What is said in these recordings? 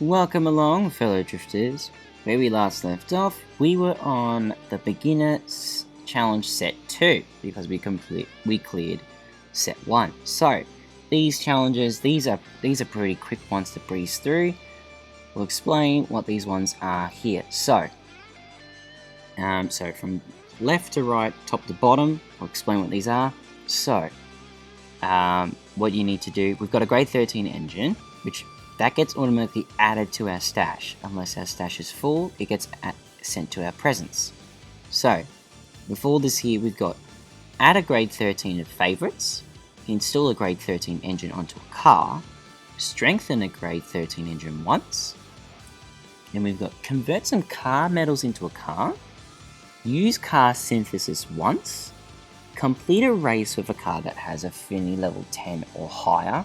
Welcome along, fellow drifters. Where we last left off, we were on the beginner challenge set 2 because we cleared set 1. So these challenges, these are pretty quick ones to breeze through. We'll explain what these ones are here. So from left to right, top to bottom, I'll explain what these are. So what you need to do, we've got a grade 13 engine, which that gets automatically added to our stash. Unless our stash is full, it gets sent to our presents. So, with all this here, we've got add a grade 13 of favorites, install a grade 13 engine onto a car, strengthen a grade 13 engine once, then we've got convert some car metals into a car, use car synthesis once, complete a race with a car that has affinity level 10 or higher,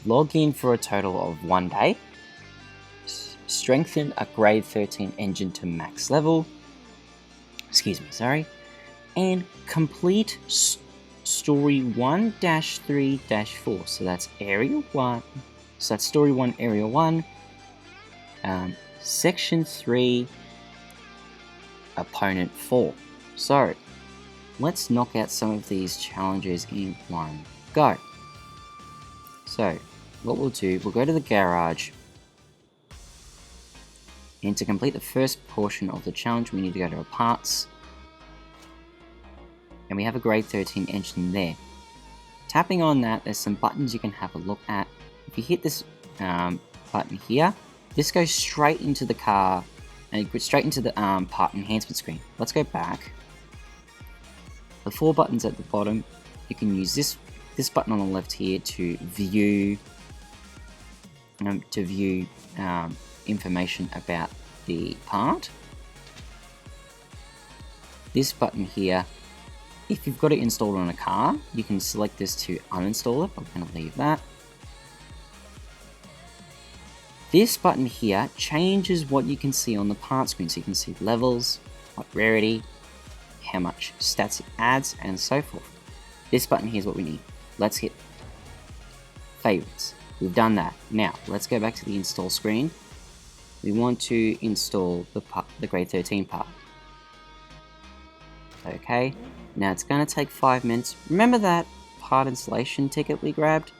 log in for a total of 1 day, strengthen a grade 13 engine to max level, and complete story 1-3-4, so that's area 1, so that's story 1 area 1, section 3 opponent 4. So let's knock out some of these challenges in one go. So what we'll do, we'll go to the garage, and to complete the first portion of the challenge we need to go to our parts, and we have a grade 13 engine there. Tapping on that, there's some buttons you can have a look at. If you hit this button here, this goes straight into the car and it goes straight into the part enhancement screen. Let's go back. The 4 buttons at the bottom, you can use this button on the left here to view information about the part. This button here, if you've got it installed on a car, you can select this to uninstall it. I'm going to leave that. This button here changes what you can see on the part screen, so you can see levels, what rarity, how much stats it adds, and so forth. This button here is what we need. Let's hit favorites. We've done that. Now let's go back to the install screen. We want to install the grade 13 part. Okay, now it's going to take 5 minutes. Remember that part installation ticket we grabbed?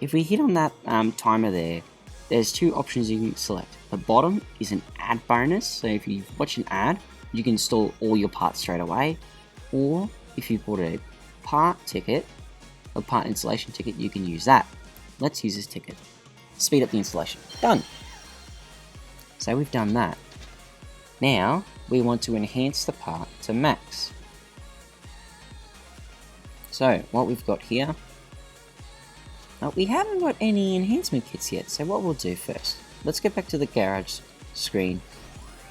If we hit on that timer there, there's 2 options you can select. The bottom is an ad bonus, so if you watch an ad, you can install all your parts straight away. Or if you bought a part ticket, a part installation ticket, you can use that. Let's use this ticket. Speed up the installation. Done. So we've done that. Now we want to enhance the part to max. So what we've got here, we haven't got any enhancement kits yet, so what we'll do first, let's get back to the garage screen,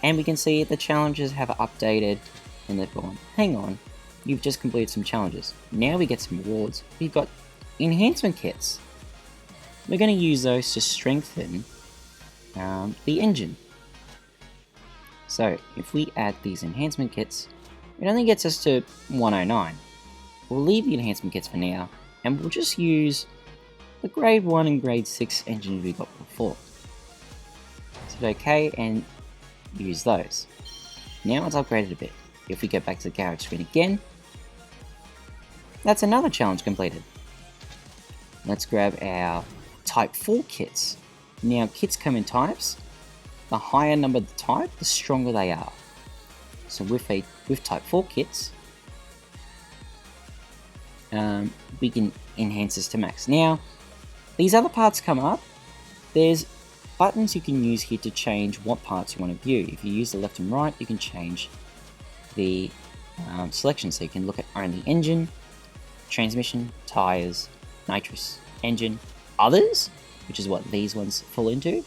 and we can see the challenges have updated, and they've gone, hang on, you've just completed some challenges. Now we get some rewards. We've got enhancement kits. We're going to use those to strengthen the engine. So if we add these enhancement kits, it only gets us to 109. We'll leave the enhancement kits for now, and we'll just use the grade 1 and grade 6 engines we got before. Is it okay? And use those. Now it's upgraded a bit. If we go back to the garage screen again, that's another challenge completed. Let's grab our type 4 kits. Now kits come in types. The higher number the type, the stronger they are. So with type 4 kits, we can enhance this to max. Now, these other parts come up. There's buttons you can use here to change what parts you want to view. If you use the left and right, you can change the selection, so you can look at only engine, transmission, tires, nitrous, engine, others, which is what these ones fall into,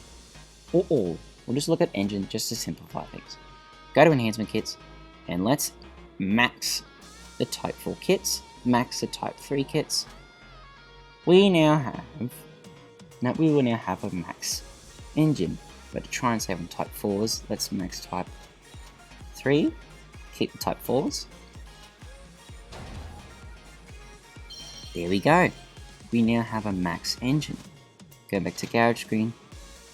or all. We'll just look at engine just to simplify things. Go to enhancement kits, and let's max the type 4 kits, max the type 3 kits. We will now have a max engine, but to try and save on type 4s, let's max type 3, keep the type 4s. There we go. We now have a max engine. Go back to garage screen.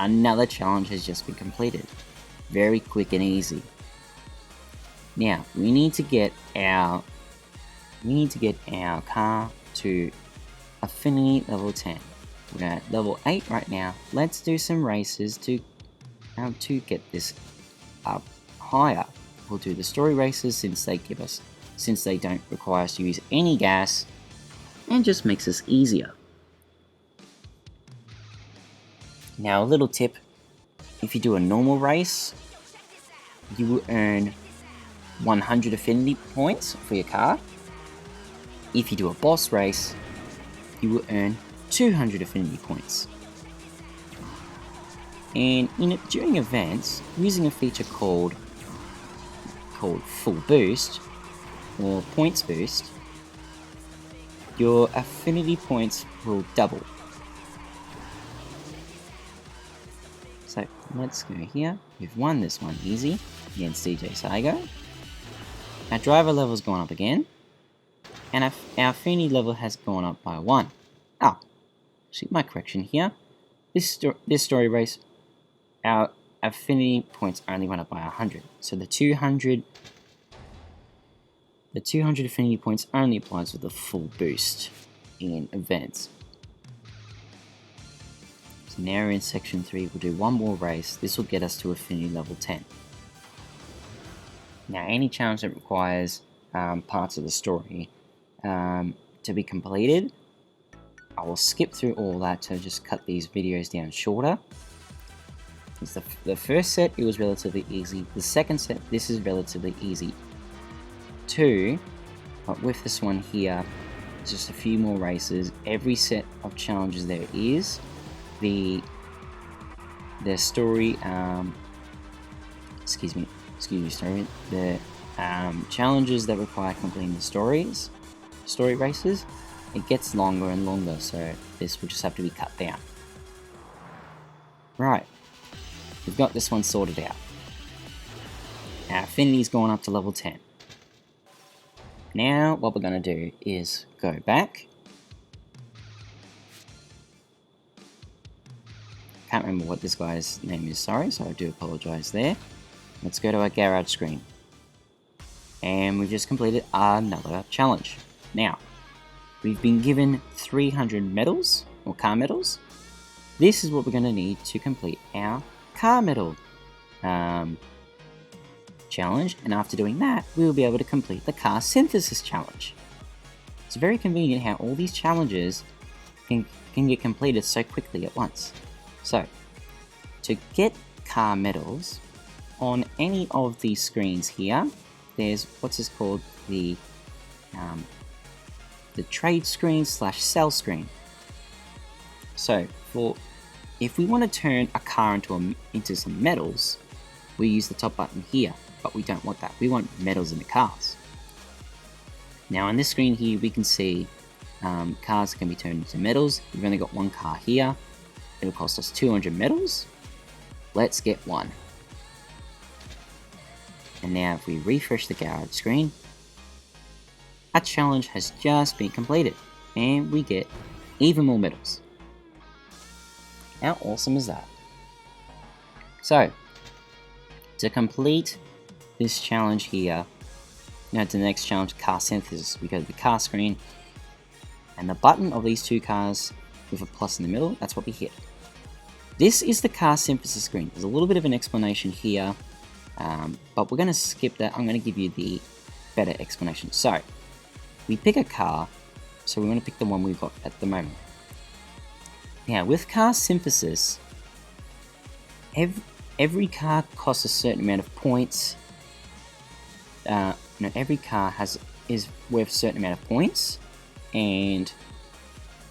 Another challenge has just been completed. Very quick and easy. Now we need to get our car to affinity level 10. We're at level 8 right now. Let's do some races to get this up higher. We'll do the story races since they don't require us to use any gas and just makes us easier. Now a little tip, if you do a normal race, you will earn 100 affinity points for your car. If you do a boss race, you will earn 200 affinity points. And during events, using a feature called full boost or points boost, your affinity points will double. So let's go here. We've won this one easy against DJ Saigo. Our driver level's gone up again, and our affinity level has gone up by 1. Oh, see my correction here. This story race, our affinity points only went up by 100. So the 200 affinity points only applies with the full boost in events. So now we're in section 3. We'll do one more race. This will get us to affinity level 10. Now any challenge that requires parts of the story to be completed, I will skip through all that to just cut these videos down shorter. The first set, it was relatively easy. The second set, this is relatively easy too. But with this one here, just a few more races. Every set of challenges there is the story. Sorry. The challenges that require completing the story races, it gets longer and longer, so this will just have to be cut down. Right, we've got this one sorted out. Our affinity's gone up to level 10. Now what we're going to do is go back. Can't remember what this guy's name is, sorry, so I do apologize there. Let's go to our garage screen. And we've just completed another challenge. Now, we've been given 300 medals, or car medals. This is what we're going to need to complete our car medal challenge. And after doing that, we will be able to complete the car synthesis challenge. It's very convenient how all these challenges can get completed so quickly at once. So, to get car medals, on any of these screens here, there's what's this called, the trade screen / sell screen. So if we want to turn a car into some medals, we use the top button here, but we don't want that. We want medals in the cars. Now on this screen here, we can see cars can be turned into medals. We've only got one car here. It'll cost us 200 medals. Let's get one. And now if we refresh the garage screen, a challenge has just been completed and we get even more medals. How awesome is that? So, to complete this challenge here, now to the next challenge, car synthesis, we go to the car screen and the button of these two cars with a plus in the middle, that's what we hit. This is the car synthesis screen. There's a little bit of an explanation here. But we're going to skip that. I'm going to give you the better explanation. So, we pick a car, so we want to pick the one we've got at the moment. Now, with car synthesis, every car costs a certain amount of points. Every car is worth a certain amount of points, and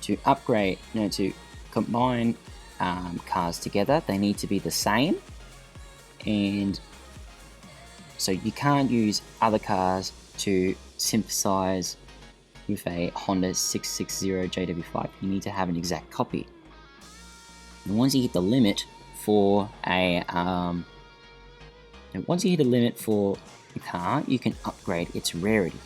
to upgrade, to combine cars together, they need to be the same, and so you can't use other cars to synthesize with a Honda 660 JW5. You need to have an exact copy. And once you hit the limit for a car, you can upgrade its rarity.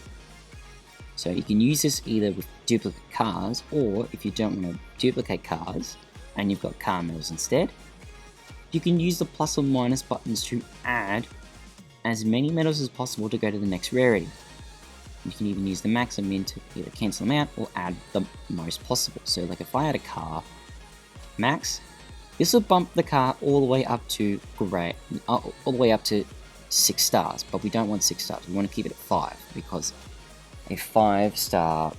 So you can use this either with duplicate cars, or if you don't want to duplicate cars, and you've got car medals instead, you can use the plus or minus buttons to add as many medals as possible to go to the next rarity. You can even use the max and min to either cancel them out or add the most possible. So like if I had a car max, this will bump the car all the way up to all the way up to 6 stars, but we don't want 6 stars. We want to keep it at 5 because a 5-star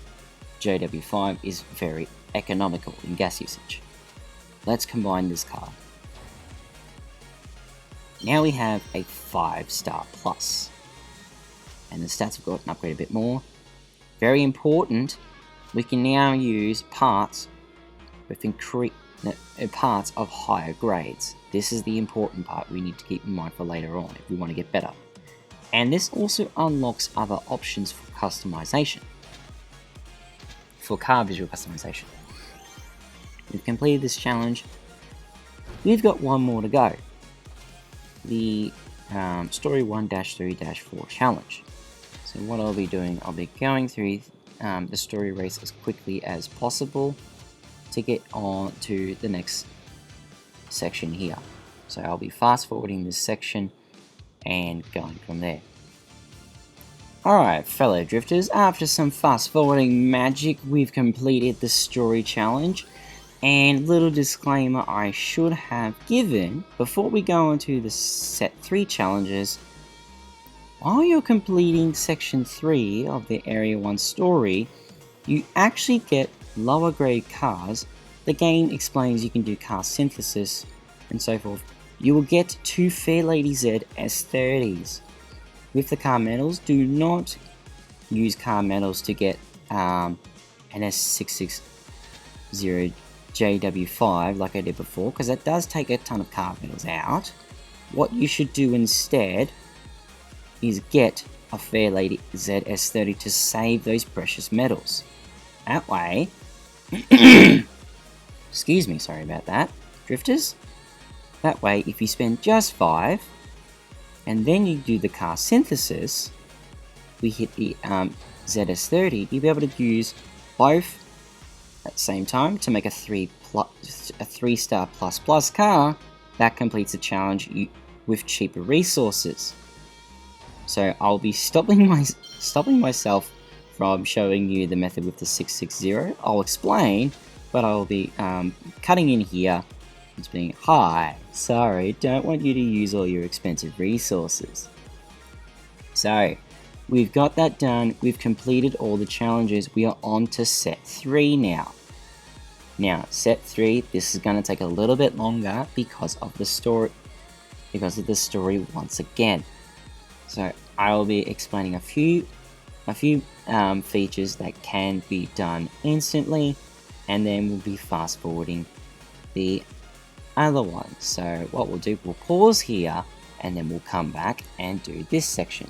JW5 is very economical in gas usage. Let's combine this car. Now we have a 5-star plus, and the stats have gotten upgraded a bit more. Very important, we can now use parts with parts of higher grades. This is the important part we need to keep in mind for later on if we want to get better. And this also unlocks other options for customization, for car visual customization. We've completed this challenge. We've got one more to go. The Story 1-3-4 challenge. So what I'll be doing, I'll be going through the story race as quickly as possible to get on to the next section here. So I'll be fast forwarding this section and going from there. Alright, fellow drifters, after some fast forwarding magic, we've completed the story challenge. And little disclaimer I should have given before we go into the set 3 challenges. While you're completing section 3 of the area 1 story, you actually get lower grade cars. The game explains you can do car synthesis and so forth. You will get 2 Fairlady Z S30s. With the car medals, do not use car medals to get an S660 JW5 like I did before, because that does take a ton of car medals out. What you should do instead is get a Fairlady Z S30 to save those precious medals. That way, excuse me, sorry about that, drifters. That way, if you spend just 5, and then you do the car synthesis, we hit the ZS30, you'll be able to use both at the same time to make a 3-star plus car that completes the challenge with cheaper resources. So I'll be stopping myself from showing you the method with the 660. I'll explain, but I'll be cutting in here. It's being, hi, sorry, don't want you to use all your expensive resources. So, we've got that done, we've completed all the challenges, we are on to set 3 now. Now, set 3, this is going to take a little bit longer because of the story once again. So, I will be explaining a few features that can be done instantly, and then we'll be fast forwarding the other one. So what we'll do, we'll pause here and then we'll come back and do this section.